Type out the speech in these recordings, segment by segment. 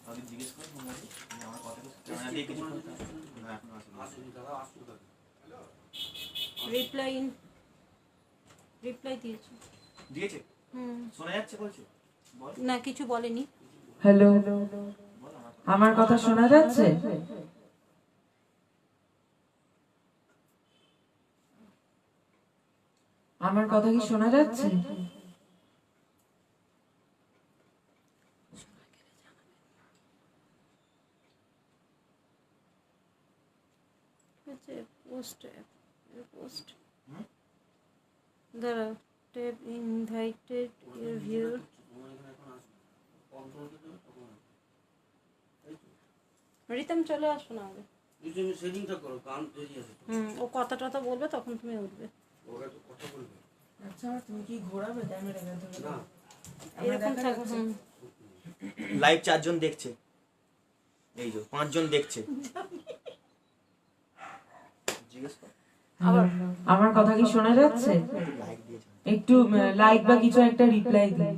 আমি জিজ্ঞেস করি আমার কথা কিছু রিপ্লাই দিয়েছে শোনা যাচ্ছে বলছে না, কিছু বলেনি। হ্যালো, আমার কথা শোনা যাচ্ছে? আমার কথা কি শোনা যাচ্ছে? পোস্ট দাঁড়া, tape invited your view. Ritam চলে আসো না আগে, ও কথাটা তো বলবে, তখন তুমি উঠবে। আচ্ছা, তুমি কি ঘোরাবে ক্যামেরা? এরকম থাকো। লাইভ 4 জন দেখছে, এই যে 5 জন দেখছে। আমার কথা কি শোনা যাচ্ছে? একটু লাইক বা কিছু একটা রিপ্লাই দিন।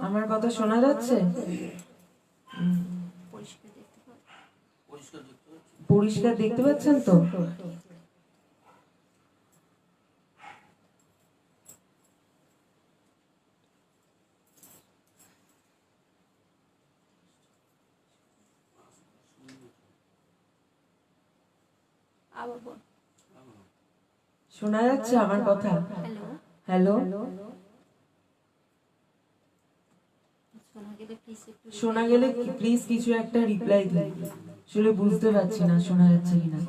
আমার কথা শোনা যাচ্ছে? পরিষ্কার দেখতে পাচ্ছেন তো? শোনা যাচ্ছে আমার কথা? হ্যালো, শোনা গেলে প্লিজ কিছু একটা রিপ্লাই দিন। আসলে বুঝতে পারছি না শোনা যাচ্ছে কিনা।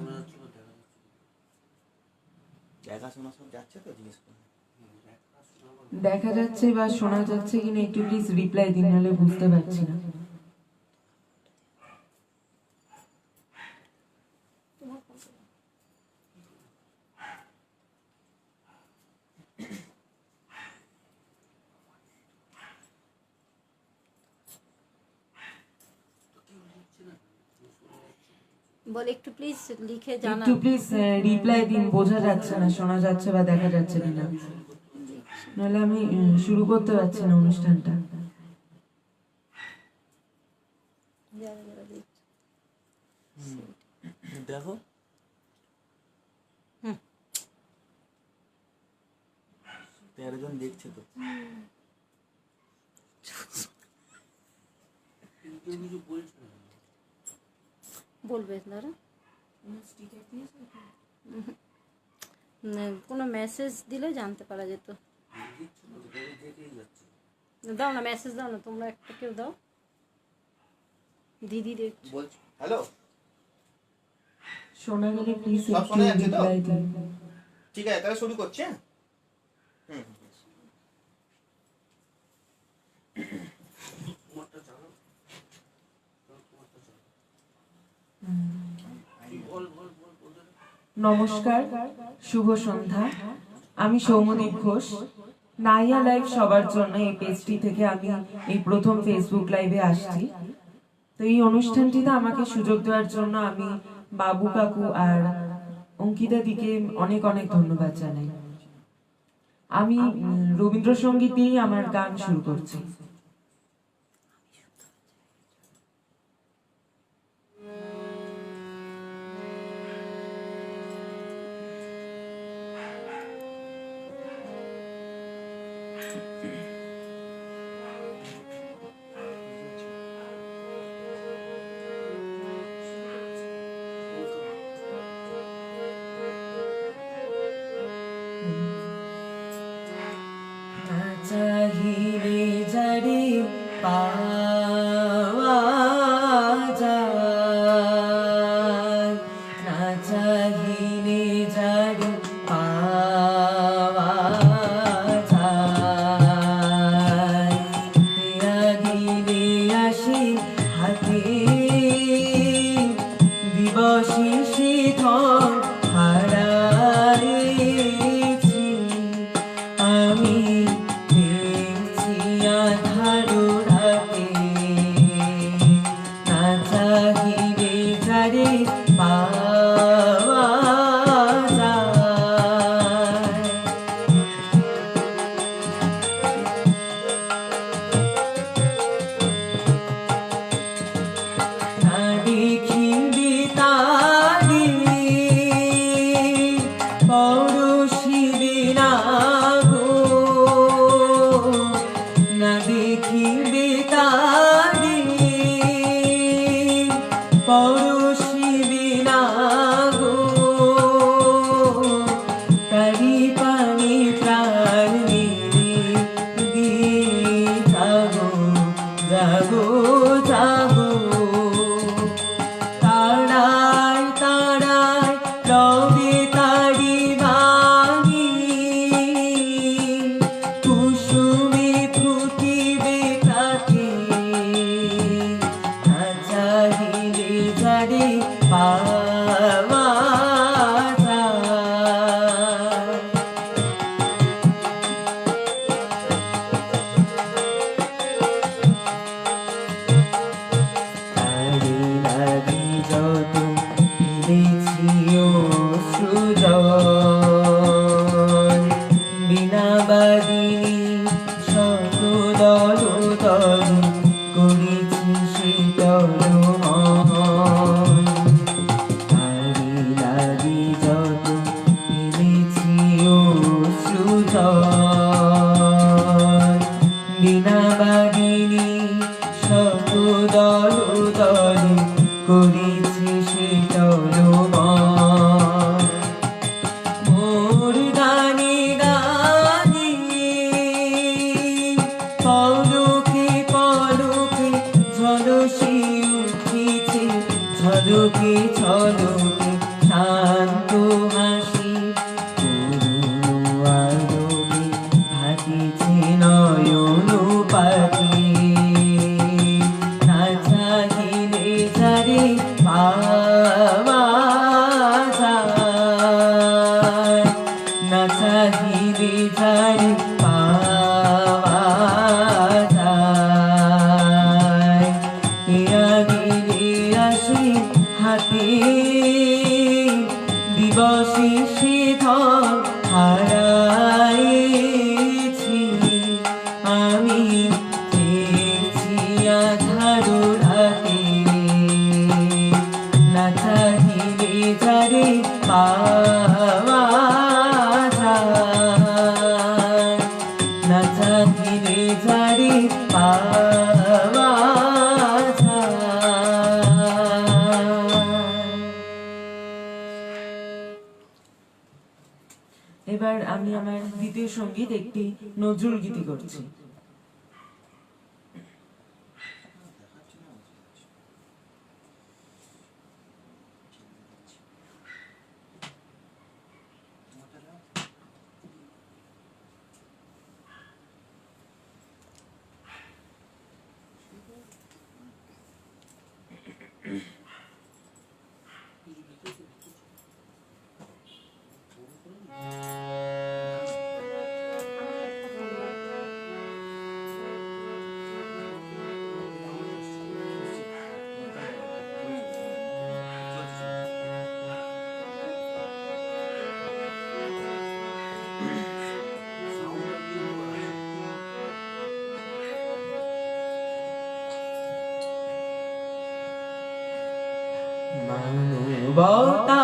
দেখা যাচ্ছে বা শোনা যাচ্ছে কিনা একটু প্লিজ রিপ্লাই দিন, নাহলে বুঝতে পারছি না। বল একটু প্লিজ লিখে জানা, একটু প্লিজ রিপ্লাই দিন। বোঝা যাচ্ছে না শোনা যাচ্ছে বা দেখা যাচ্ছে কিনা, নাহলে আমি শুরু করতে পারছি না অনুষ্ঠানটা। দেখো 13 জন দেখছে তো। বলবে দাঁড়া, কোনো মেসেজ দিলে জানতে পারা যেত। দাও না, মেসেজ দাও না, তোমরা একটা কেউ দাও। দিদি দেখছি। হ্যালো, শোনা গেলে প্লিজ সব একটু শোনা যাচ্ছে তো? রিপ্লাই দিন। ঠিক আছে, তাহলে শুরু করছি। নমস্কার, শুভ সন্ধ্যা। আমি সৌম্যদীপ ঘোষ। নাইয়া লাইভ সবার জন্য এই পেজটি থেকে আমি এই প্রথম ফেসবুক লাইভে আসছি। তো এই অনুষ্ঠানটিতে আমাকে সুযোগ দেওয়ার জন্য আমি বাবু কাকু আর অঙ্কিতা দিকে অনেক অনেক ধন্যবাদ জানাই। আমি রবীন্দ্রসঙ্গীত দিয়েই আমার গান শুরু করছি। চাহিলে যারে পাওয়া যায়, না চাহিলে যারে পাওয়া যায়, দিলে আসি হাতে দিবসে সে ধন হারাইছি, বাদিনী শতদল তল করেছি শীতল মন তারি লাগি যত ফেলেছি অশ্রুজল বিনা বাদিনী শতদল তল করেছি শীতল মন মোর গানে গানে পলকে পলকে ঝলসি উঠেছে ঝলকে ঝলকে শান্ত হাসি করুণ আলোকে ভাসিছে নয়ন পাখি না চাহিলে যারে পাওয়া যায় না চাহিলে যারে পাওয়া যায় এরা দিলে আসে হাতে দিবসে সে ধন হারাইছি আমি চেয়েছি আধার রাতে না চাহিলে যারে পাওয়া যায় না চাহিলে যারে পাওয়া এবার আমি আমার দ্বিতীয় সঙ্গীত একটি নজরুল গীতি করছি।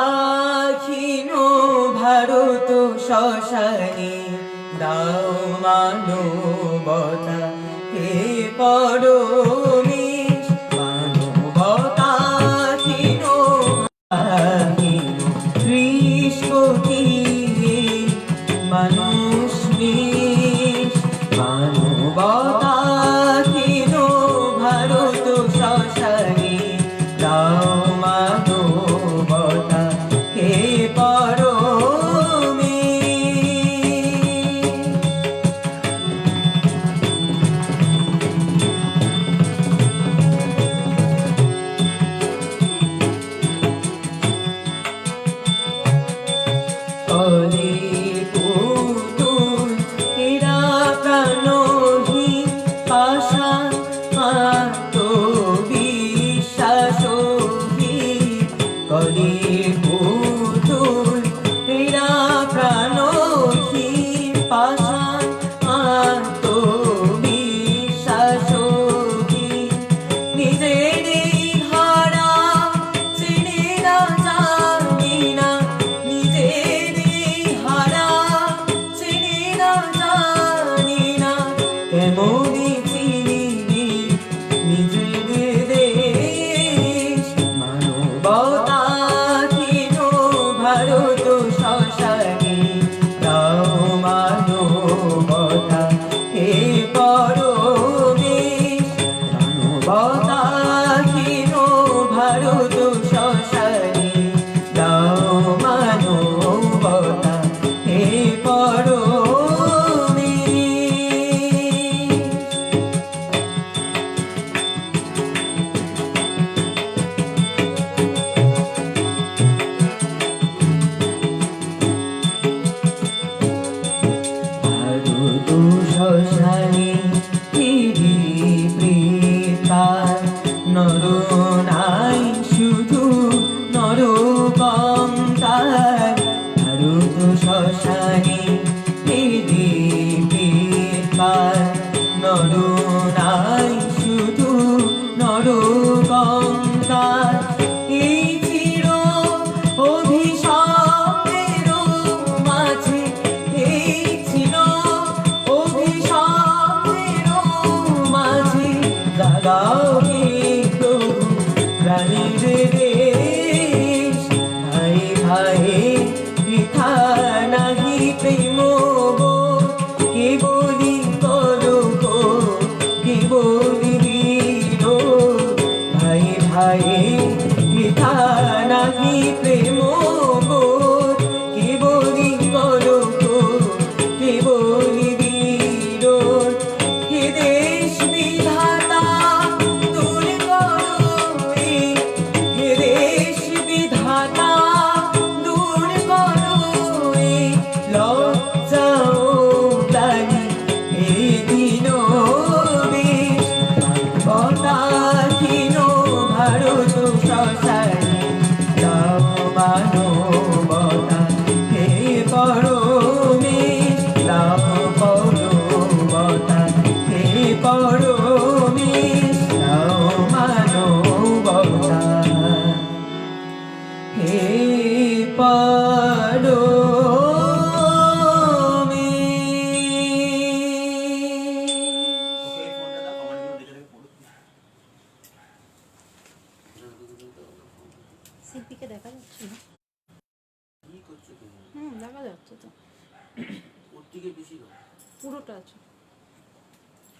মানবতাহীন ভারত শ্মশানে দাও মানবতা হে পরমেশ মানবতাহীন ত্রিশ কোটি মানুষ মানবতাহীন ভারত শ্মশানে দাও মানবতা হে পরমেশ কলে পুতুল দাও হে প্রভু প্রাণীর দেশ। ভাই ভাই বৃথা নাহি প্রেম বোধ, কেবলি কলহ কেবলি বিরোধ। ভাই ভাই বৃথা নাহি প্রেম বোধ, কেবলি কলহ কেবলি বিরোধ। হে দেশ বিধাতা দূর করো হে দেশ বিধাতা দূর করো লজ্জা ও গ্লানি হে দিন বেশ। মানবতাহীন ভারত শ্মশানে দাও মানবতা হে পরমেশ। দাও পরমতা হে পরমেশ। দাও মানবতা হে পরমেশ। ওকে এই ফোনটা দাও, কমেন্টগুলো দেখে দেখে পড়ো। শিল্পীকে দেখা যাচ্ছে না? কি করছো তুমি? দেখা যাচ্ছে তো, ওর দিকে বেশি দাও। পুরোটা আছে।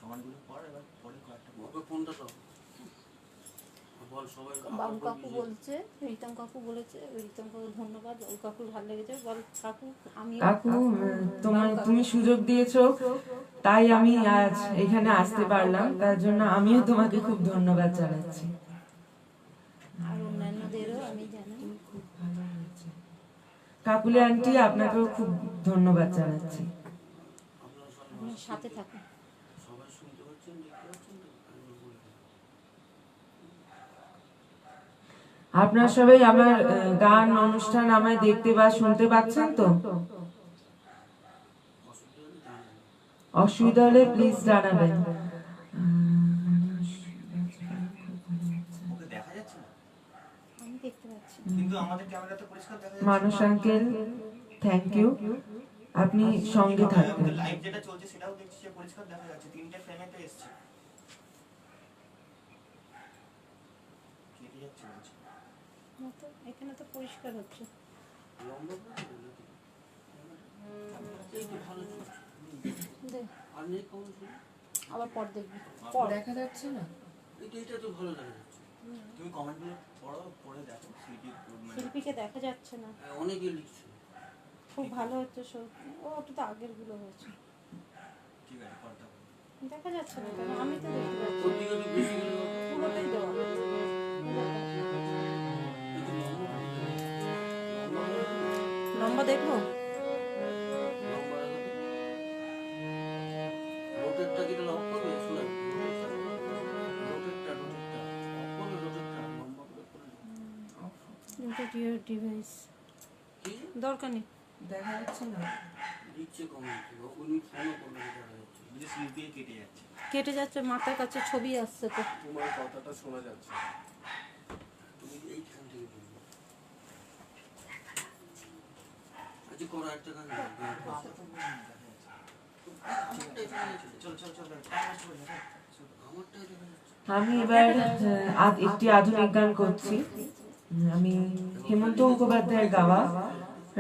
কমেন্টগুলো পড়, এবার পড়ে কয়েকটা বল। ওকে ফোনটা দাও। বল সবাই বাবু কাকু বলছে, রীতম কাকু বলেছে, রীতম কাকু ধন্যবাদ, বাবু কাকুর ভালো লেগেছে। বল কাকু আমি কাকু তুমি সুযোগ দিয়েছো তাই আমি আজ এখানে আসতে পারলাম, তার জন্য আমিও তোমাকে খুব ধন্যবাদ জানাচ্ছি। আর অন্যান্যদেরও আমি জানাই। কাকুলি আন্টি আপনাকেও খুব ধন্যবাদ জানাচ্ছি। আপনারা সবাই আপনি সাথে থাকুন। সবাই শুনতে পাচ্ছেন, দেখতে পাচ্ছেন তো? আমি বলে দিই। আপনারা সবাই আমার গান অনুষ্ঠান আমায় দেখতে বা শুনতে পাচ্ছেন তো? অসুবিধা হলে জানাবেন। অসুবিধা হলে প্লিজ জানাবেন। ওকে দেখা যাচ্ছে না, আমি দেখতে পাচ্ছি। কিন্তু আমাদের ক্যামেরাতে পরিষ্কার দেখা যাচ্ছে। মানুষ আঙ্কেল থ্যাংক ইউ, আপনি সঙ্গে থাকবেন। লাইভ যেটা চলছে সেটাও দেখছি যে পরিষ্কার দেখা যাচ্ছে, তিনটে ফ্রেমেতে এসছে। কেটে যাচ্ছে বলছে। না তো, এখানে তো পরিষ্কার হচ্ছে। লম্বা করে দিলে নাকি? এই তো ভালো চলছে। দে, আর নেই কম শুনি। আবার পর দেখবি। পর দেখা যাচ্ছে না? এটা তো ভালো দেখা যাচ্ছে। তুমি কমেন্টগুলো পড়ো, পড়ে দেখো সিটি মানে শিল্পীকে দেখা যাচ্ছে না। হ্যাঁ, অনেকে লিখছে। খুব ভালো হচ্ছে সব। ও ওটা তো আগের গুলো হয়েছে। ঠিক আছে পড়টা পড়ো। দেখা যাচ্ছে না কেন? আমি তো দেখতে পাচ্ছি। ওর দিকে একটু বেশি গেলে পুরোটাই দেওয়া। লম্বা দেখবো? রোটেটটা কি লক করবে? শুনে রোটেটটা অফ করবে, রোটেটটা লম্বা করে করে Rotate your device. কি দরকার নেই। দেখা যাচ্ছে না? লিখছে কমেন্ট উনি ফোনও করবে দেখা যাচ্ছে। বুঝে স্লিপ দিয়ে কেটে যাচ্ছে। কেটে যাচ্ছে, মাথার কাছে ছবি আসছে তো। তোমার কথাটা শোনা যাচ্ছে। তুমি এইখান থেকে বলবে। আচ্ছা করো একটা গান গাও। আমারটাই দেখা যাচ্ছে। চল চল চল আমারটাই দেখা যাচ্ছে। আমি এবার একটি আধুনিক গান করছি। আমি হেমন্ত মুখোপাধ্যায়ের গাওয়া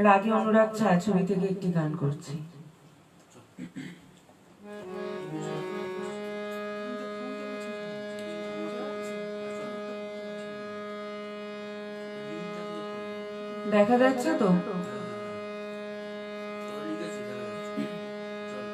রাগে অনুরাগ ছায়াছবি থেকে একটি গান করছি। দেখা যাচ্ছে তো? চল লিখেছি দেখা যাচ্ছে। চল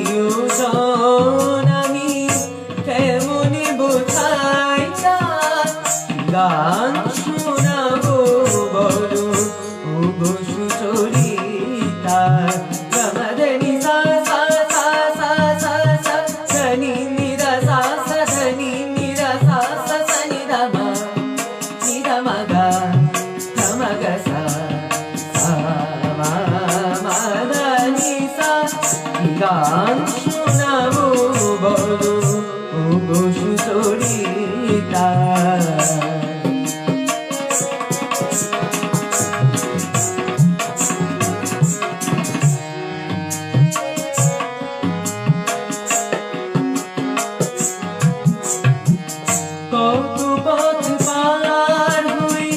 প্রিয়জন আমি কেমনে বোঝাই তা গান শোনাবো বলো ওগো সুচরিতা গমধনি সা সা সা সা সা সা ধনি নিদা সা সা ধনি নিদা সা সা সা নিদা মা গা গা সা সা মা মা ধনি সা গান শোনাবো বলো ওগো সুচরিতা কত পথ পার হয়ে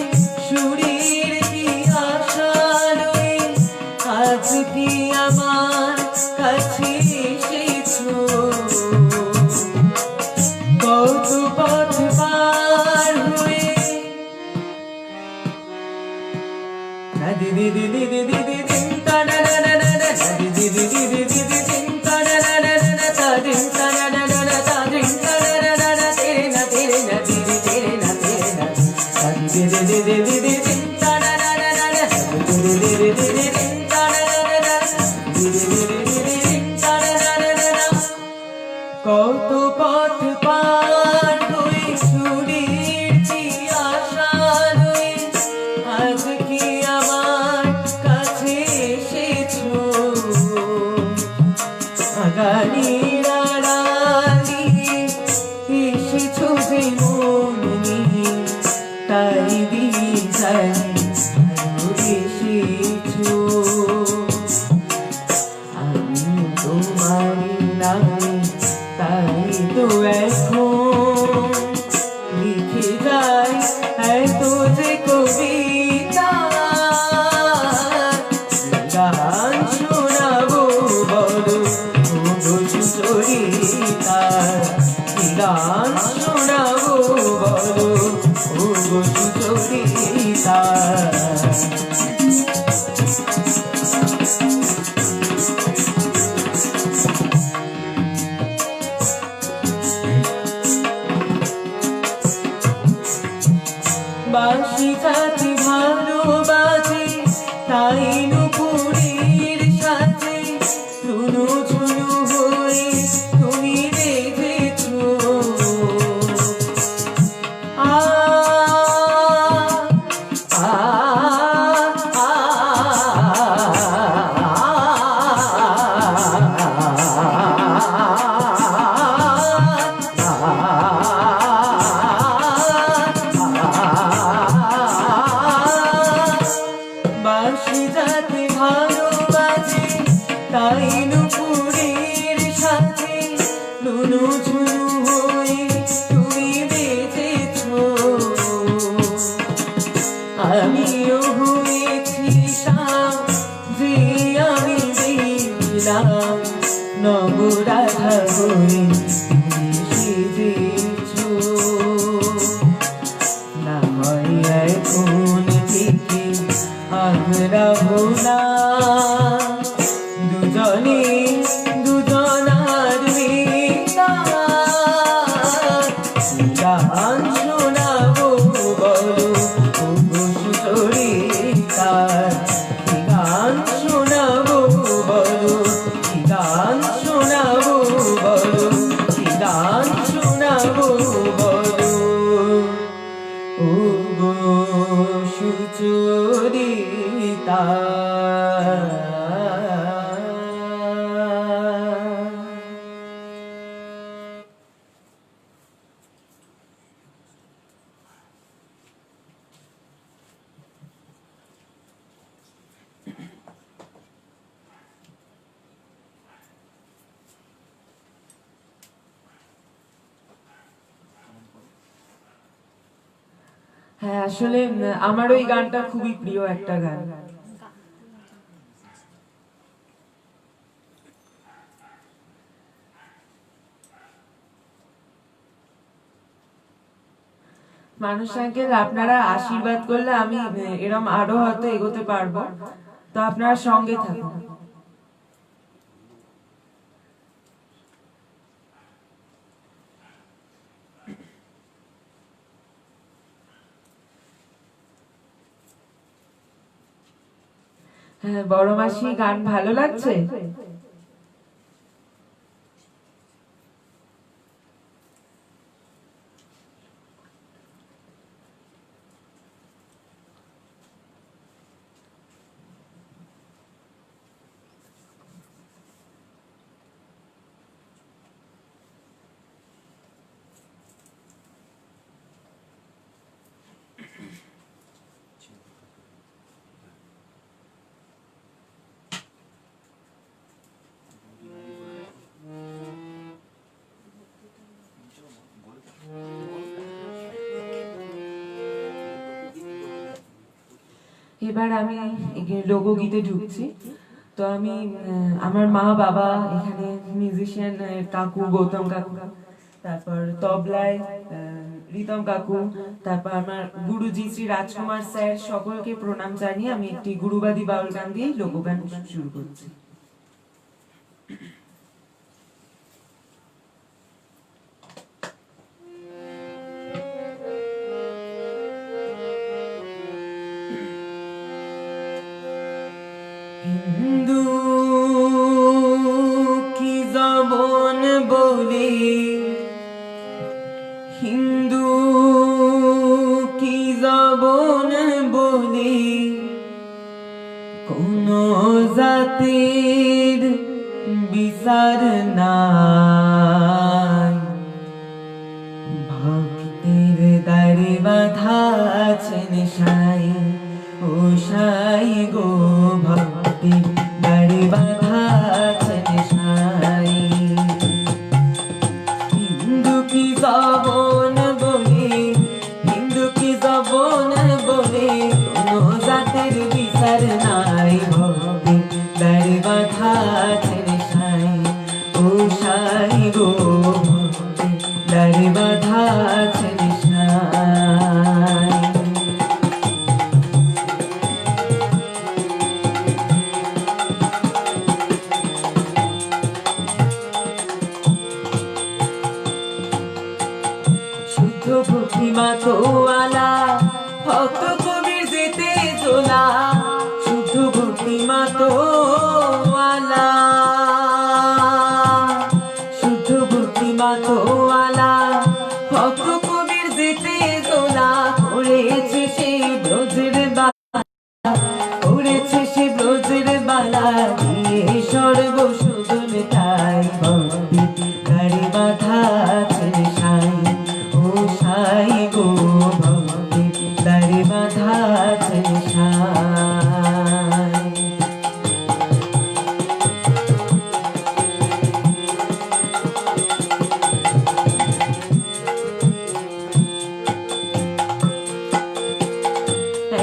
সুরের কি আশা লয়ে আজ কি আমার কাছে এসেছো কত পথ পার হয়ে দিদি দিদি দিদি দিদি তানা না না না না দিদি দিদি দিদি দিদি তানা না না না না তাদিন তানা না না না তাদিন তানা না না না তেরে না দিদি তেরে না দিদি দিদি দিদি দিদি তানা না না না না দিদি দিদি দিদি তানা না না না দিদি দিদি দিদি তানা না না না কত পথ পার হয়ে সুরের কি আশা লয়ে আজ কি আমার কাছে এসেছো আগামীর আড়ালে এসেছো যে মন নিয়ে তাই দিশায় এসেছো আমি তোমার নামে তাই তো এখন লিখে যাই এত যে কবিতা গান শোনাবো বলো ওগো সুচরিতা গান শোনাবো বলো ওগো সুচরিতা বাঁশি কাছে ভালোবাসে তাই নুপুরের সাথে ঝুনু ঝুনু হয়ে তুমি বেঁধেছো আ আ বাঁশি যাতে ভালোবাসে তাই নুপুরের সাথে নুনু ঝুনু হয়ে তুমি বেঁধেছো আমিও হয়েছি যে আমি দেখলাম নবরাধা হয়ে সেজেছো না হয় এখন থেকে আমরা ভোলা দুজনে দুজনার মেলা গান শোনাবো বলো ওগো সুচরিতা গান শোনাবো বলো গান শোনাবো বলো গান শোনাবো বলো ওগো সুচরিতা হ্যাঁ আসলে আমার ওই গানটা খুবই প্রিয় একটা গান। মানুষ আঙ্কেল, আপনারা আশীর্বাদ করলে আমি এরম আরো হয়তো এগোতে পারবো, তো আপনারা সঙ্গে থাকুন। হ্যাঁ, বড় মাসি গান ভালো লাগছে? এবার আমি লোকগীতে ঢুকছি। তো আমি আমার মা বাবা এখানে মিউজিশিয়ান কাকু গৌতম কাকু, তারপর তবলায় রিতম কাকু, তারপর আমার গুরুজি শ্রী রাজকুমার স্যার, সকলকে প্রণাম জানিয়ে আমি একটি গুরুবাদী বাউল গান দিয়ে লোকগান শুরু করছি। হিন্দু কি জবন বলে, হিন্দু কি জবন বলে, কোন জাতির বিচার নাই, ভক্তের দ্বারে বাধা আছেন সাই, ও সাই গো ভক্তের দ্বারে বাধা আছেন সাই। হিন্দু কি জবন বলে, হিন্দু কি জবন বলে, কোন জাতের বিচার নাই, ভক্তের দ্বারে বাধা আছেন সাই, ও সাই গো ভক্তের দ্বারে বাধা আছেন সাই। শুদ্ধ ভক্তিমা তোয়ালা ভক্ত কবির যেতে তোলা, শুদ্ধ ভক্তিমা তোয়ালা, শুদ্ধ ভক্তিমা তোয়ালা ভক্ত কবির যেতে তোলা, করেছে সে ব্রজের বালা, করেছে সে ব্রজের বালা, দিয়ে সর্বশোধন তাই, ভক্তি গাড়ি বাধা আছেন সাই, ও সাই গো ভক্তি গাড়ি বাধা আছেন সাই।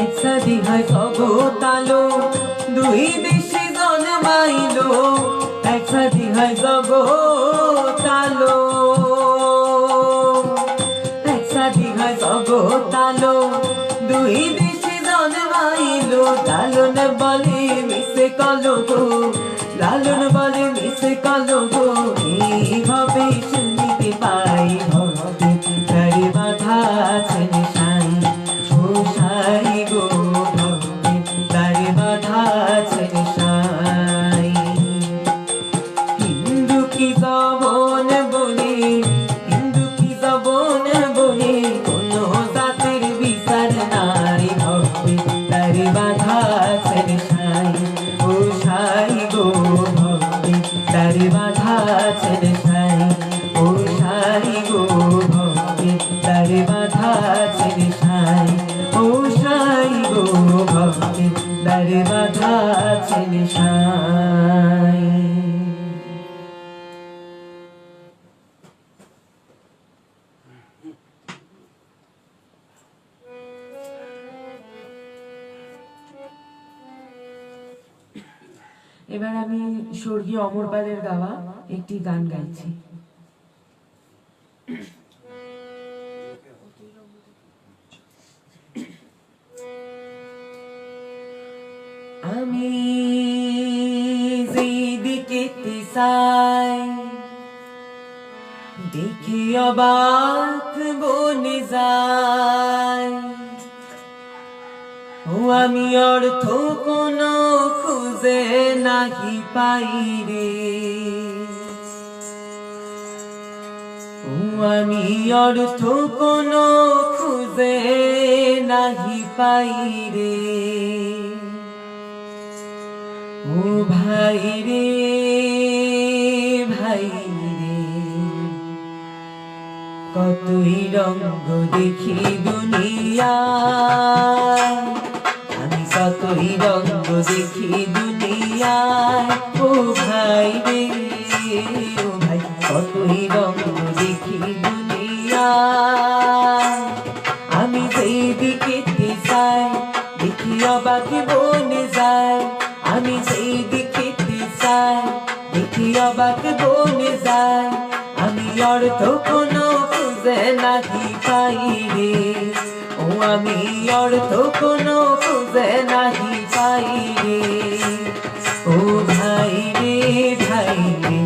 একসাথে হয় জগতালো, দুই দেশে জন্মাইলো, একসাথে হয় জগতালো, একসাথে হয় জগতালো, দুই দেশে জন্মাইলো, লালন বলে মিশে কলো গো, লালন বলে মিশে কলো গো, এইভাবে শুনিতে পাই, ভক্তি গাড়ি বাধা আছেন সাই, ও সাই গো ভক্তি গাড়ি বাধা আছেন সাই। হিন্দু কি জবন বলে, হিন্দু কি জবন বলে, কোন জাতের বিচার নাই, ভক্তি গাড়ি বাধা আছেন সাই, ও সাই গো ভক্তি গাড়ি বাধা আছেন সাই, ও সাই গো ভক্তি গাড়ি বাধা আছেন সাই, ও সাই গো ভক্তি গাড়ি বাধা আছেন সাই। এবার আমি স্বর্গীয় অমরপালের গাওয়া একটি গান গাইছি। আমি যেদিকে চাই দেখি অবাক বনে যায়, ও আমি অর্থ কোনো খুঁজে নাহি পাই রে, ও আমি অর্থ কোনো খুঁজে নাহি পাই রে, ও ভাই রে ভাই রে, কতই রঙ্গ দেখি দুনিয়ায়, আমি কতই রঙ্গ দেখি দুনিয়ায়, ও ভাই রে ও ভাই, কতই রঙ্গ দেখি দুনিয়ায়, আমি যেই দিকেতে চাই দেখি অবাক বনে যায়, আমি যেই দিকেতে চাই দেখি অবাক বনে যায়, আমি অর্থ কোনো খুঁজে নাহি পাই রে, ও আমি অর্থ কোনো খুঁজে নাহি পাই রে, ও ভাই রে ভাই রে,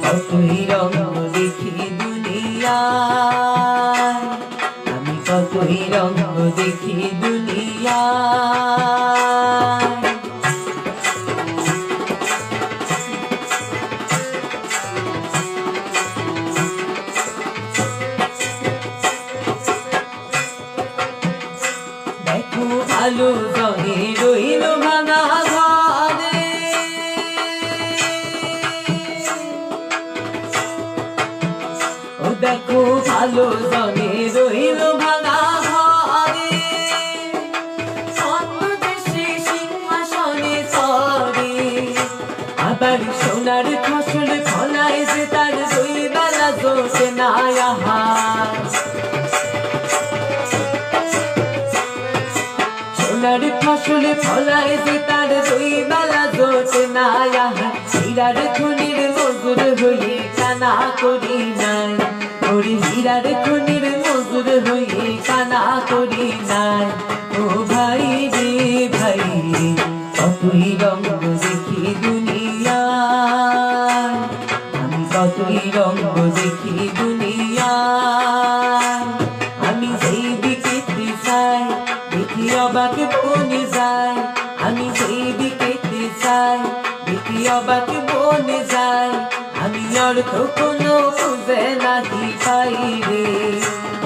কতই রঙ্গ দেখি দুনিয়ায়, আমি কতই রঙ্গ দেখি দুনিয়ায়। দেখো ভালো জনে রইল ভাঙা ঘরে, ও দেখো ভালো জনে রইল ভাঙা ঘরে, অন্য দেশে সিংহাসনে চড়ে, আবার সোনার ফসল ফলায় যে তার দুই বেলা জোটে না আহার, সোনার ফসল ফলায় যে তার দুই বেলা জোটে না আহার, হীরার খনির মজুর হয়ে কানা করি নাই, ওরে হীরার খনির মজুর হয়ে কানা করি নাই, ও ভাই রে ভাই রে, কতই রঙ্গ দেখি দুনিয়ায়, আমি কতই রঙ্গ দেখি দুনিয়ায়, আমি যেই দিকেতে চাই দেখি অবাক বনে যায়, আমি যেই দিকেতে চাই দেখি অবাক বনে যায়, আমি অর্থ কোনো খুঁজে নাহি পাই রে,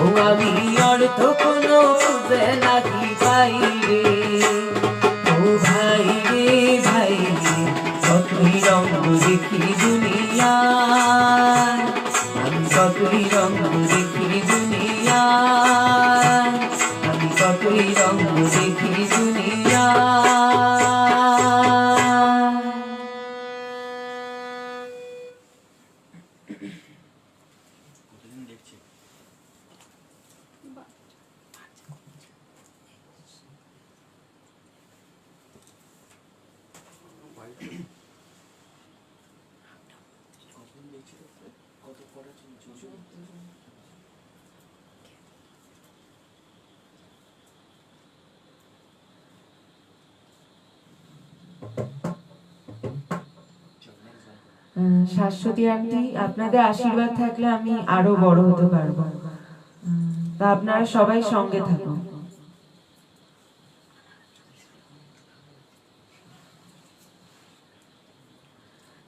ও আমি অর্থ কোনো খুঁজে নাহি পাই রে, ও ভাই রে ভাই রে, কতই রঙ্গ দেখি দুনিয়ায়, আমি কতই রঙ্গ দেখি দুনিয়ায়, আমি কতই রঙ্গ দেখি দুনিয়ায়। কতদিন দেখছি কতদিন দেখছি কত পড়া চলছে। শাশ্বতী আন্টি, আপনাদের আশীর্বাদ থাকলে আমি আরো বড় হতে পারবো, তা আপনারা সবাই সঙ্গে থাকুন।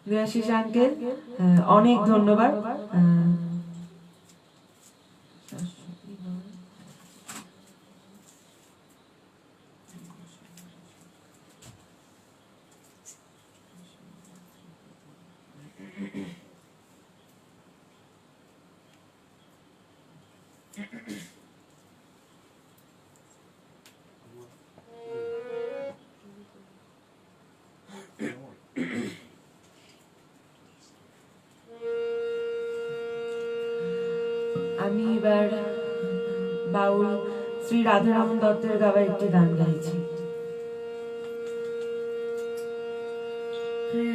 দেবাশিস আঙ্কেল, অনেক ধন্যবাদ। আমি এবার বাউল শ্রী রাধারমণ দত্তের গাওয়া একটি গান গাইছি।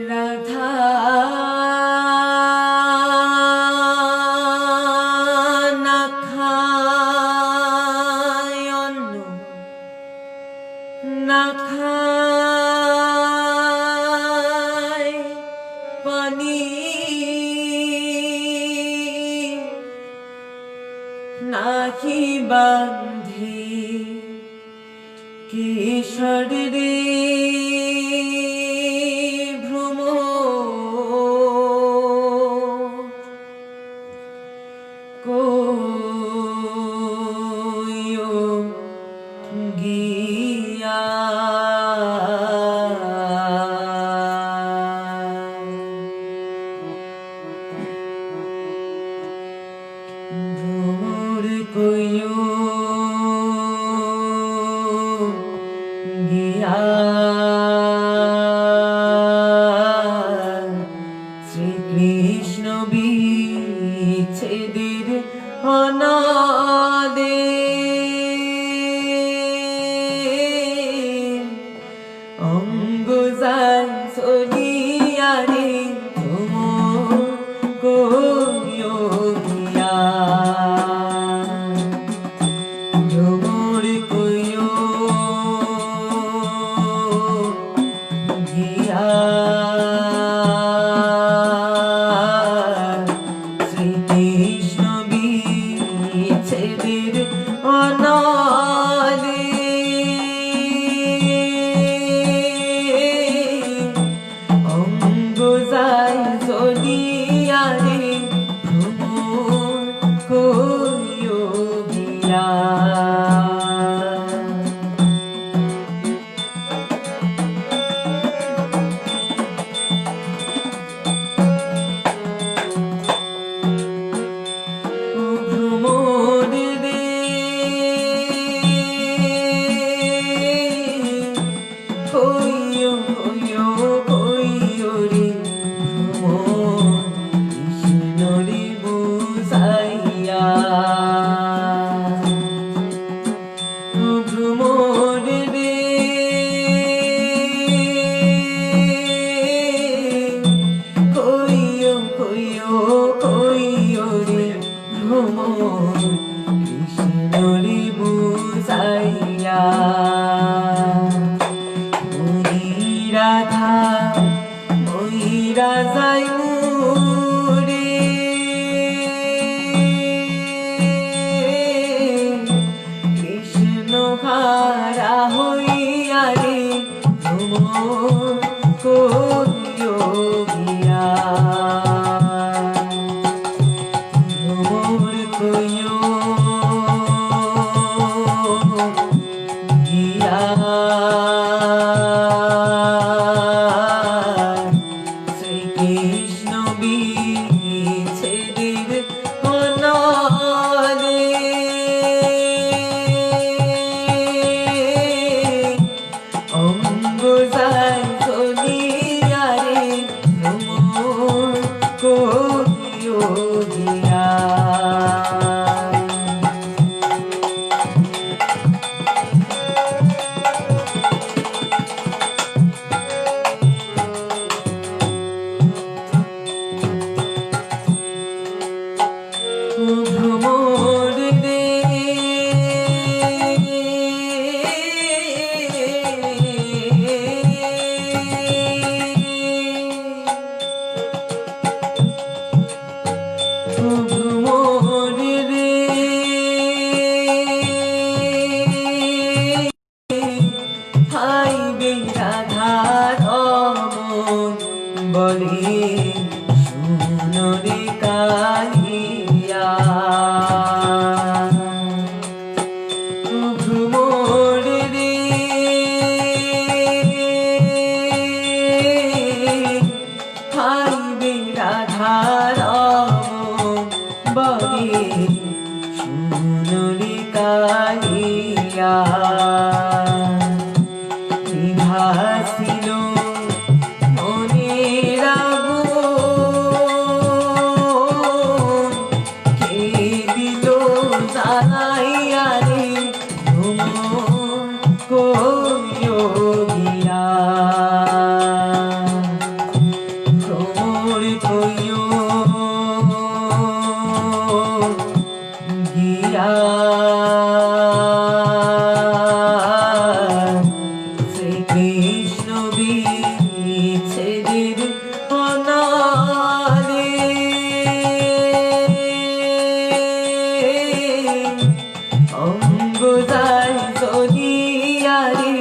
রাধা না খায় অন্ন, না খায় পানি, নাহি বান্ধে কিশোরে ভ্রম কইও গিয়া ভ্রমর কইও গিয়া শ্রীকৃষ্ণ বিচ্ছেদের অনাদে অঙ্গ যায় চলিয়া রে কইও গিয়া ভ্রমর কইও গিয়া শ্রীকৃষ্ণ বিচ্ছেদের অনাদে অঙ্গ যায় চলিয়া রে ভ্রমর কইও গিয়া ভ্রমর রে কইও কইও কইও রে ভ্রমর কৃষ্ণ রে বুঝাইয়া ভ্রমর রে কইও কইও কইও রে ভ্রমর কৃষ্ণ রে বুঝাইয়া রাধা ময়ূরা যাই রে কৃষ্ণ হারা হইয়া রে ভ্রমর কইও গিয়া ভ্রমর কইও গিয়া শ্রীকৃষ্ণ বিচ্ছেদের অনাদে অঙ্গ যায় চলিয়া রে ভ্রমর কইও গিয়া ভ্রমর রে ভ্রমর রে হাইবে রাধার অমন বলে শুনো রে কালিয়া ভ্রমর রে হাইবে রাধার অমন বলে শুনো রে কালিয়া ভাসিল মনের আগুন কে দিল জ্বালাইয়া রে ভ্রমর কইও গিয়া ভ্রমর কইও গিয়া শ্রীকৃষ্ণ বিচ্ছেদের অনাদে অঙ্গ যায় চলিয়া রে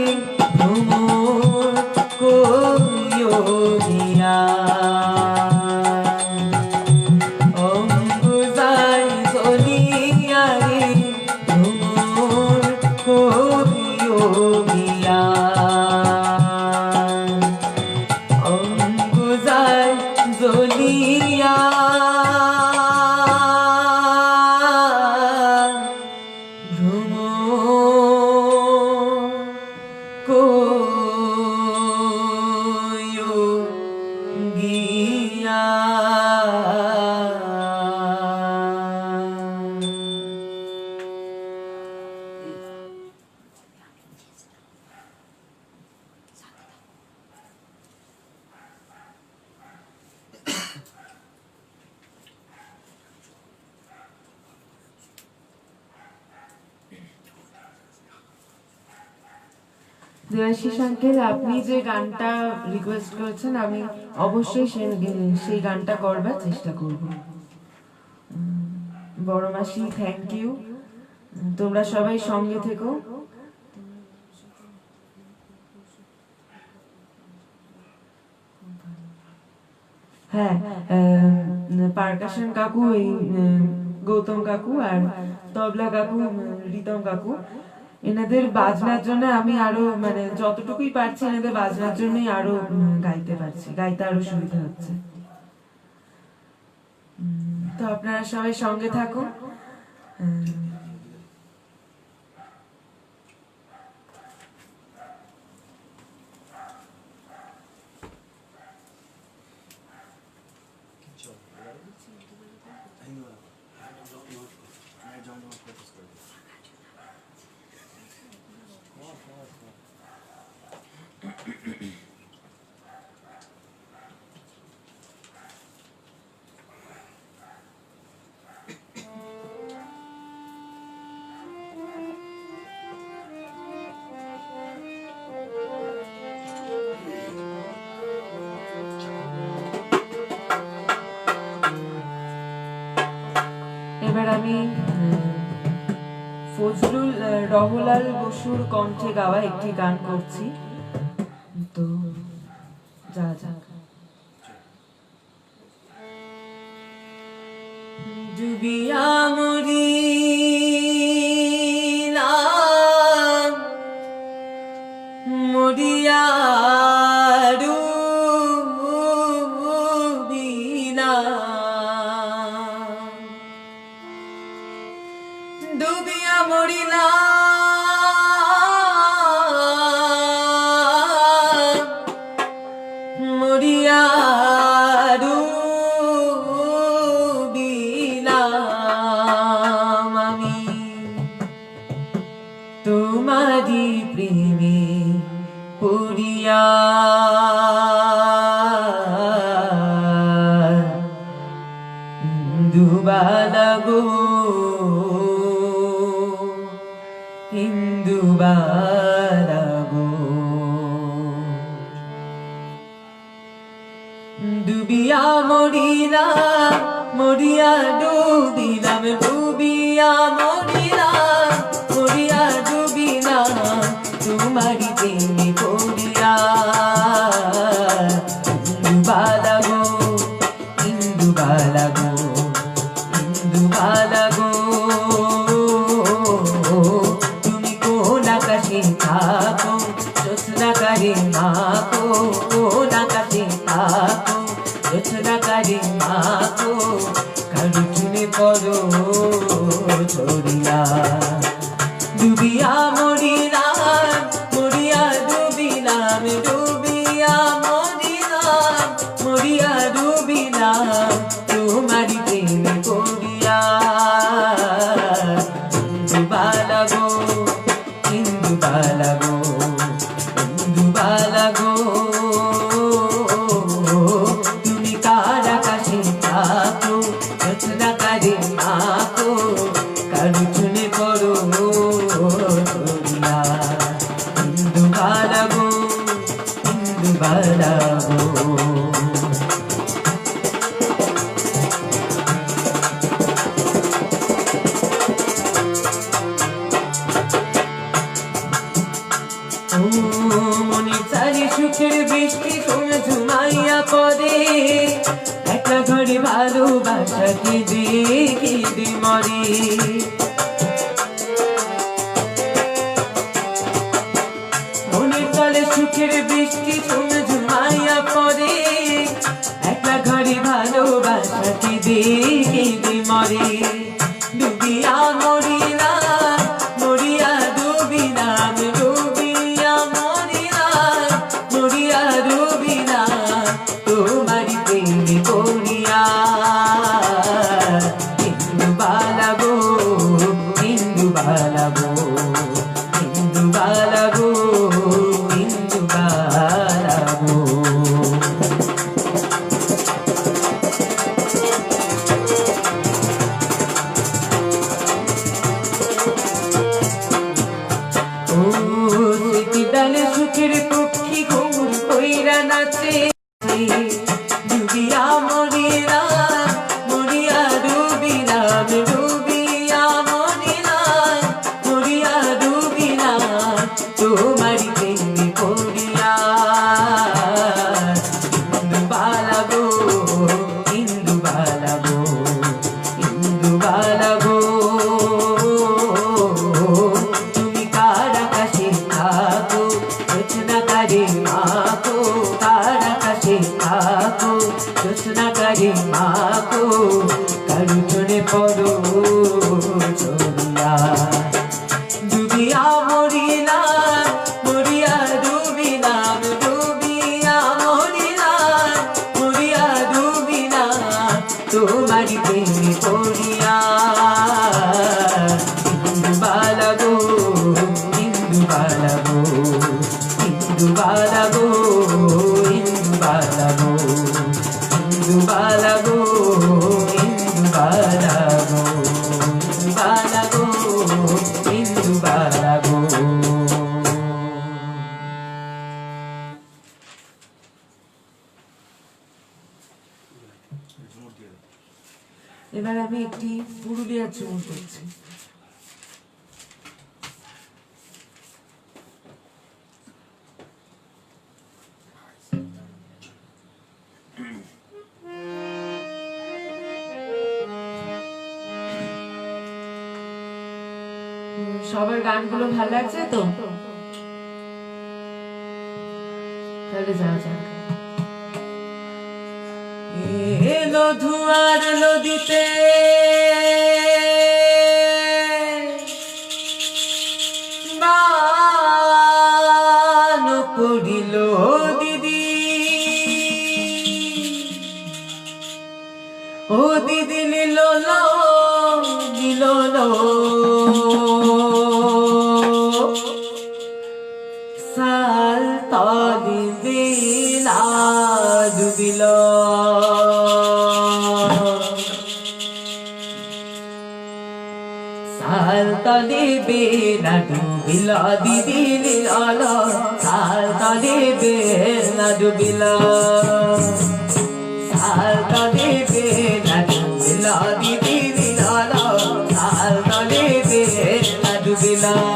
দেবাশিস আঙ্কেল, আপনি যে গানটা রিকোয়েস্ট করেছেন আমি অবশ্যই সেই গানটা করবার চেষ্টা করব। বড় মাসি, থ্যাংক ইউ, তোমরা সবাই সঙ্গে থেকো। হ্যাঁ, পারকাশন কাকু, এই গৌতম কাকু আর তবলা কাকু রিতম কাকু, এনাদের বাজনার জন্য আমি আরো মানে যতটুকুই পারছি এনাদের বাজনার জন্যই আরো গাইতে পারছি, গাইতে আরো সুবিধা হচ্ছে। তো আপনারা সবাই সঙ্গে থাকুন। এবার আমি ফজলুল রহলাল বসুর কণ্ঠে গাওয়া একটি গান করছি, তো যা যা। ডুবিয়া মরিলাম মরিয়া ডুবিয়া মরিলাম মরিয়া ডুবিলাম আমি তোমারি প্রেমে পড়িয়া, ডুবালাগো হিন্দুবালাগো, ডুবিয়া মরিলাম মরিয়া ডুবিলাম, ডুবিয়া মরিলাম মরিয়া ডুবিলাম তোমারি প্রেমে পড়িয়া, হিন্দুবালাগো হিন্দুবালাগো হিন্দুবালাগো, তুমি কোন আকাশে থাকো জ্যোৎস্নাকারে মাখো, কোন আকাশে থাকো জ্যোৎস্নাকারে মাখো, কারু চুনে পড়ো ছড়িয়া, ডুবিয়া মরিলাম মরিয়া ডুবিলাম, ডুবিয়া মরিলাম মরিয়া ডুবিলাম তোমারি প্রেমে পড়িয়া, হিন্দুবালাগো হিন্দুবালাগো হিন্দুবালাগো, তুমি কার আকাশে থাকো জ্যোৎস্নাকারে মাখো, কারু চুনে পড়ো ছড়িয়া, হিন্দুবালাগো হিন্দুবালাগো। মনের চারি সুখের বৃষ্টি তুমি ঝুমাইয়া পড়ে, একটা ঘরে ভালোবাসা কেঁদে কেঁদে মরে, মনের তলে সুখের বৃষ্টি তুমি ঝুমাইয়া পড়ে, একটা ঘরে ভালোবাসা কেঁদে কেঁদে মরে, ডুবিয়া মরিলাম মরিয়া ডুবিলাম, ডুবিয়া মরিলাম মরিয়া ডুবিলাম তোমারি প্রেমে পড়িয়া, হিন্দুবালাগো হিন্দুবালাগো হিন্দুবালাগো হিন্দুবালাগো। বালা গো তুমি কার আকাশে থাকো জোছনা কারে মাখো কার আকাশে থাকো জোছনা কারে মাখো কারু চলে পড়ো চলিয়া ডুবিয়া মরিলাম মরিয়া ডুবিলাম ডুবিয়া মরিলাম মরিয়া ডুবিলাম তোমারি প্রেমে পড়িয়া হিন্দু বালা গো হিন্দু বালা গো হিন্দু বালা গো হিন্দু বালা গো হিন্দু বালা গো হিন্দু বালা গো হিন্দু বালা গো হিন্দু বালা গো। এবার আমি একটি পুরুলিয়ার ঝুমুর করছি। সবার গানগুলো ভালো লাগছে তো? তাহলে যাওয়া যাক। এলো ধোঁয়ার নদীতে বান পড়িল দিদি ও দিদি নীল নীল সাল তলি বেলা ডুবিল সাল তলি বেলা ডুবিল দিদি নীল সাল তলি বেলা ডুবিল সাল তলি বেলা ডুবিল দিদি নীল সাল তলি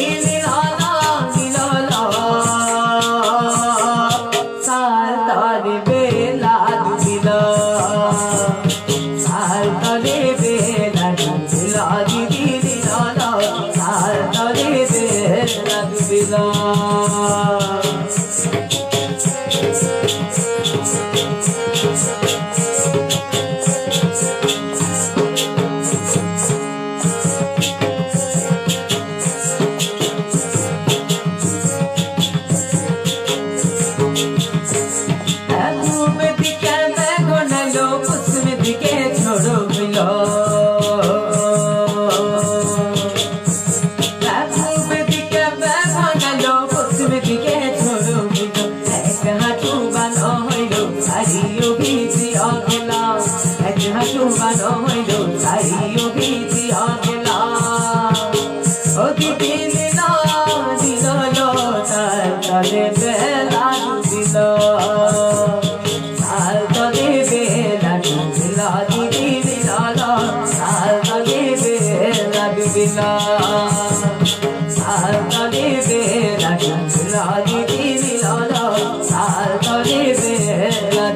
বেলা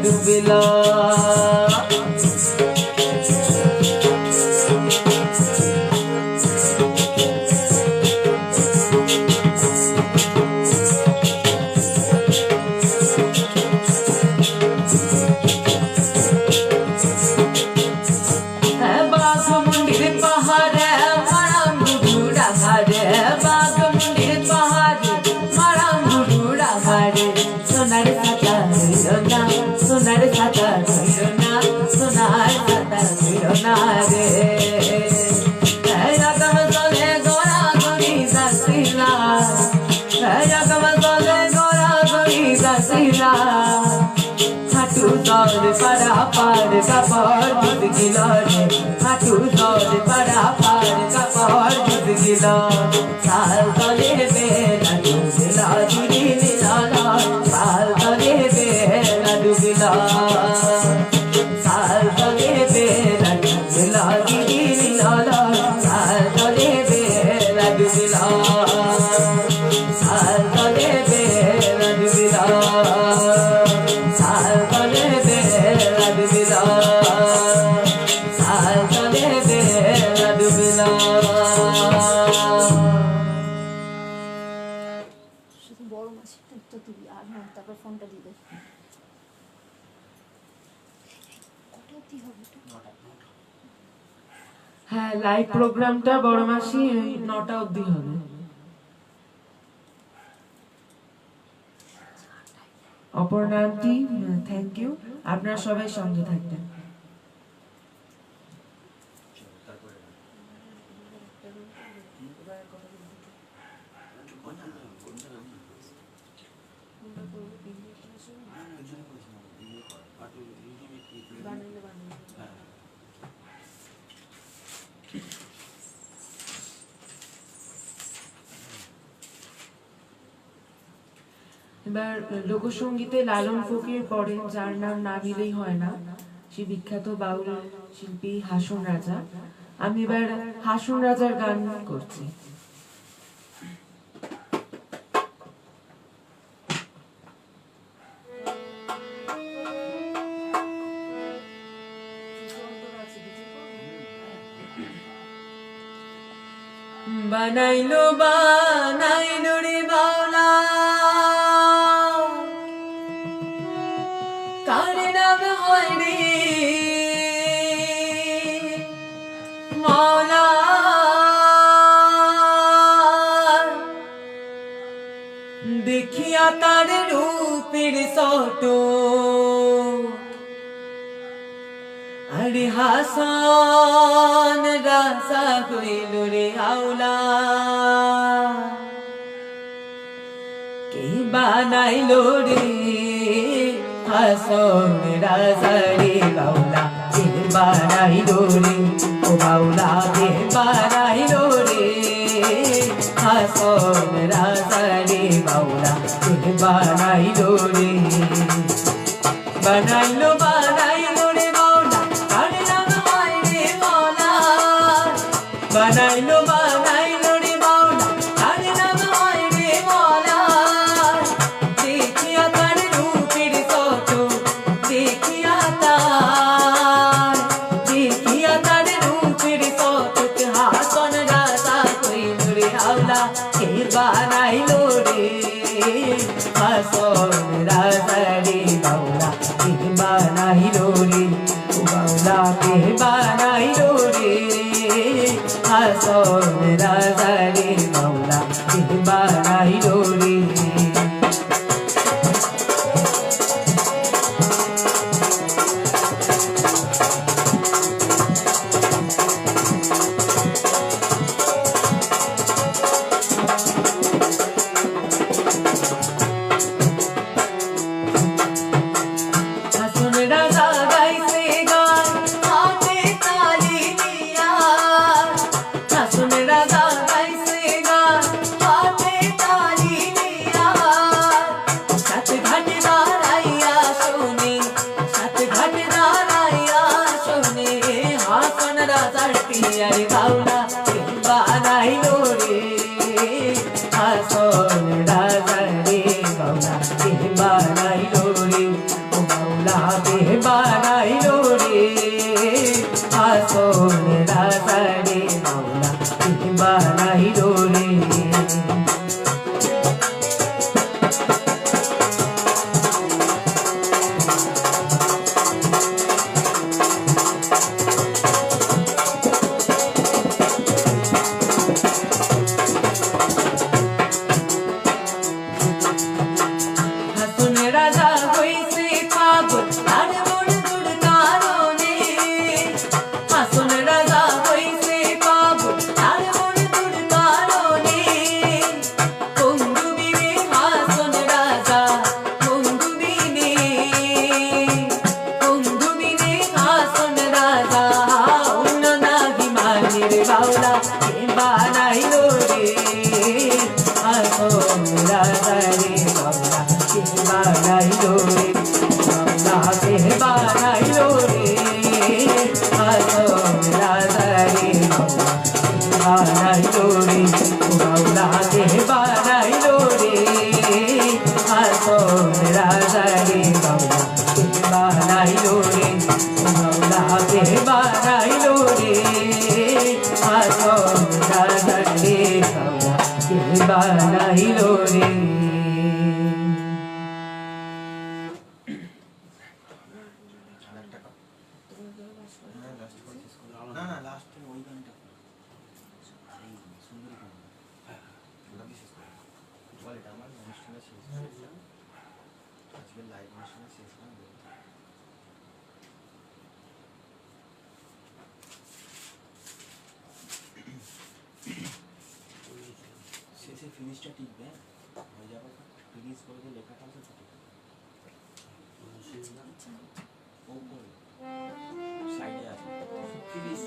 ডুবিল बिला साल तले बेरद बिला साल तले बेरद बिला साल तले बेरद बिला শুধু বড় মাসি তো দিবি আর না তারপর ফোনটা দিবে কত অবধি হবে এটা? হ্যাঁ লাইভ প্রোগ্রামটা বড় মাসি 9টা অবধি হবে। অপর্ণা আন্টি থ্যাংক ইউ, আপনারা সবাই সঙ্গে থাকবেন। এবার লোকসঙ্গীতে লালন ফকির পড়েন, যার নাম না নিলেই হয় না, সে বিখ্যাত বাউল শিল্পী হাসন রাজা। আমি এবার হাসন রাজার গান করছি। বানাইলো বানাইলো রে বাউলা কার নাম হয় রে মাওলা দেখিয়া তার রূপের সটো আরে হাসান রাজা হইল রে আউলা কে বানাইলো রে হাসান রাজা রে বাউলা কে বানাইলো রে ও বাউলা কে বানাইলো রে হাসান রাজা রে বাউলা কে বানাইলো রে বানাইলো বানাইলো রে বাউলা কার নাম হয় রে মাওলা বানাইলো বানাইলো রে বাউলা কার নাম হয় রে মাওলা দেখিয়া তার রূপের কত দেখিয়া তার রূপের কত হাসন রাজা কইল রে আউলা কে বানাইলো রে হাসন রাজা রে বাউলা কে বানাইলো রে ও বাউলা কে বানাইলো রে হাসন রাজা রে বাউলা কে বানাইলো রে হাসন রাজা গাইছে গান হাতে তালি দিয়া হাসন রাজা গাইছে গান হাতে তালি দিয়া সাত ঘাটে দাঁড়াইয়া শোনে সাত ঘাটে দাঁড়াইয়া শোনে হাসন রাজার পিয়ার বাউলা কে বানাইলো রে হাসন রাজা রে বাউলা কে বানাইলো রে ও বাউলা কে বানাইলো রে হাসন রাজা রে বাউলা কে বানাইলো রে হাসন রাজা হইছে পাগল তার মন দুর কারণে হাসন রাজা হইছে পাগল তার মন দুর কারণে বাউলা কে বানাইলো রে আসল রাজা রে বাউলা কে বানাইলো রে বাউলা কে বানাইলো রে আসল রাজা রে বাউলা কে বানাইলো রে। শেষে ফিনিশটা টিকবে হয়ে যাবে ফিনিশ করে যে লেখাটা আছে ওপরে সাইডে আছে ফিনিশ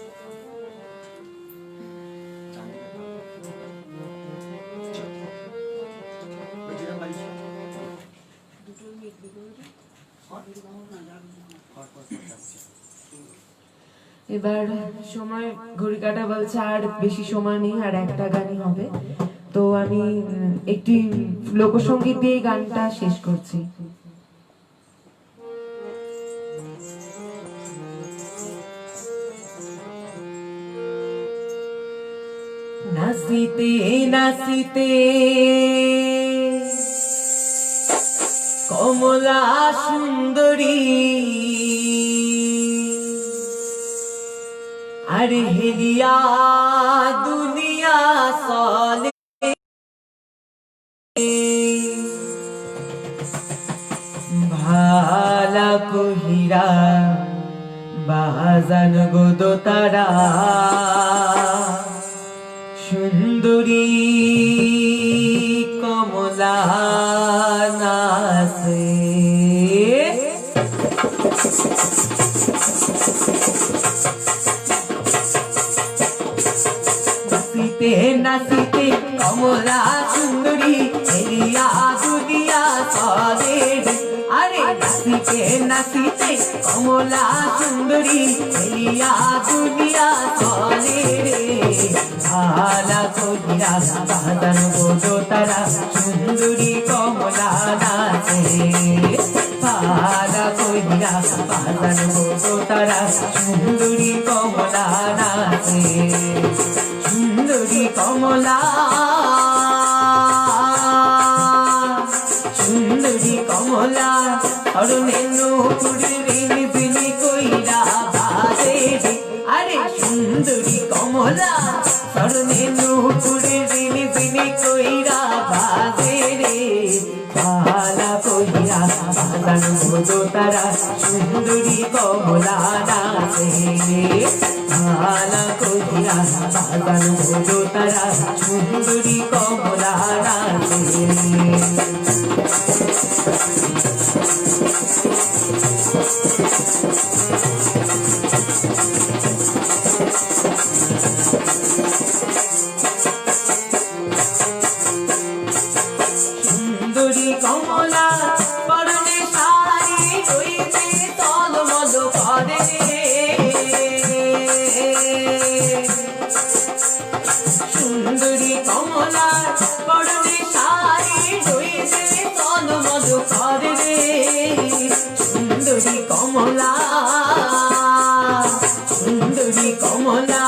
এবার সময় ঘড়ি কাটা বলছে আর বেশি সময় নেই, আর একটা গানই হবে। তো আমি একটি লোকসঙ্গীত দিয়ে গানটা শেষ করছি। নাচিতে নাচিতে কমলা সুন্দরী আর হেলিয়া দুনিয়া চলে ভালা কহিরা বাজান গোদো তারা সুন্দরী কমলা নাচে নাচিতে নাচিতে কমলা সুন্দরী হেলিয়া দুনিয়া চলে আরে নাচিতে নাচিতে কমলা সুন্দরী হেলিয়া দুনিয়া চলে রে ভালা কহিরা বাজান গোদো তারা সুন্দরী কমলা নাচে ভালা কহিরা বাজান গোদো তারা সুন্দরী কমলা নাচে সুন্দরী কমলা সুন্দরী কমলা অরুণেন্দু পুরীর বিনি কইরা বাজে আরে সুন্দরী কমলা অরুণেন্দু পুরীর বিনি কইরা বাজে রে ভালা কইরা বাজান গোদো তারা সুন্দরী কমলা নাচে ভালা কইরা বাজান গোদো তারা সুন্দরী কমলা নাচে সুন্দরী কমলা পরনে শাড়ি হইতে তলমল করে সুন্দরী কমলা পরনে শাড়ি হইতে তলমল করে সুন্দরী কমলা সুন্দরী কমলা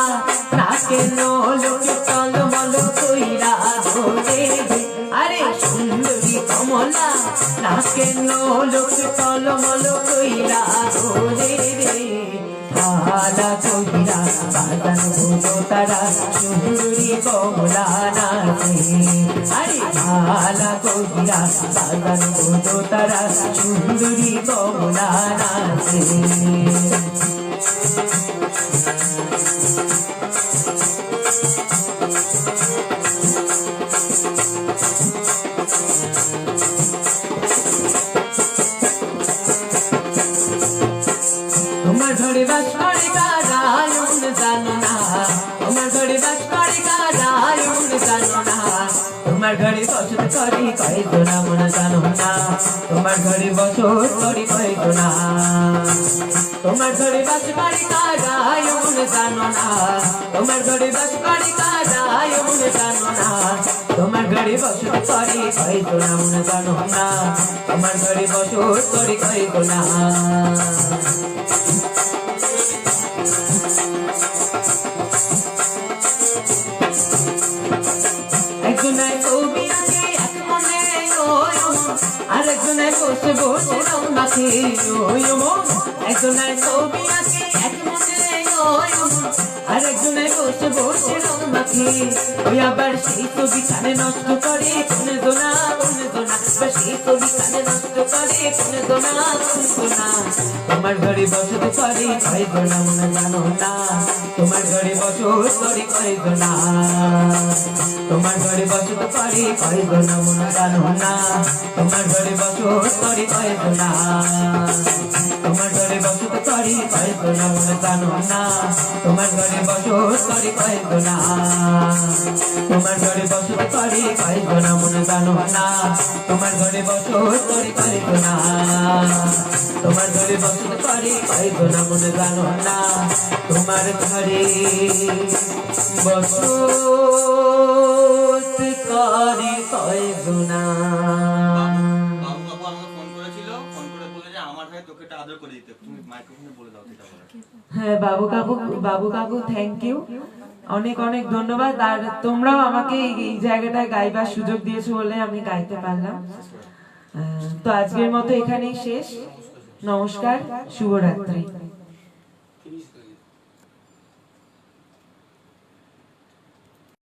নাকে লোক তলমল কইরা ধরে আরে সুন্দরী কমলা নাকে লোক তলমল কইরা ধরে রে ভালা কইরা বাজান গোদো তারা সুন্দরী কমলা নাচে আরে ভালা কইরা বাজান গোদো তারা সুন্দরী কমলা নাচে তোমার ঘরে বাস করে কারায়ুন জানো না তোমার ঘরে বাস করে কারায়ুন জানো না তোমার তোমার ঘরে বসত করি কয়েকজন মন জানো না, তোমার ঘরে বসত করি কয়েকজন, তোমার ঘরে বাস করি কারায় মন জানো না, তোমার ঘরে বাস করি কারায় মন জানো না, তোমার ঘরে বসত করি কয়েকজন মন জানো না, তোমার ঘরে বসত করি কয়েকজন। একজনের ছবি আছে এক মনে আরেকজনের বসে বসে রং মাখে, একজনের ছবি আছে এক মনে আরেকজনের বসে বসে রং মাখে, ওই আবার সেই ছবি খানে নষ্ট করে কোনে দোনা কোনে দোনা, সেই ছবি খানে নষ্ট করে কোনে দোনা কোনে দোনা। তোমার ঘরে বসত করে কয় দোনা মনে জানো না, তোমার ঘরে বসত করে কয় দোনা, তোমার ঘরে বসত করে কয় দোনা মনে জানো না, তোমার ঘরে বসত করে কয় দোনা, তোমার ঘরে বসত করে কয় দোনা মনে জানো না, তোমার ঘরে বসত করে কয় দোনা, তোমার ঘরে বসত করে কয় দোনা মনে জানো না, তোমার ঘরে বসত করে কয় দোনা, তোমার ঘরে বসত করে কয় দোনা মনে জানো না, তোমার ঘরে বসত করে কয় দোনা। বাবু বাবু আমাকে ফোন করেছিল, ফোন করে বলে যে আমার হয়ে তোকে একটা আদর করে দিতে, তুমি মাইক্রোফোনে বলে দাও সেটা বলে। হ্যাঁ বাবু কাকু থ্যাংক ইউ, অনেক অনেক ধন্যবাদ। আর তোমরাও আমাকে এই জায়গাটায় গাইবার সুযোগ দিয়েছো বলে আমি গাইতে পারলাম। তো আজকের মতো এখানেই শেষ, নমস্কার, শুভরাত্রি।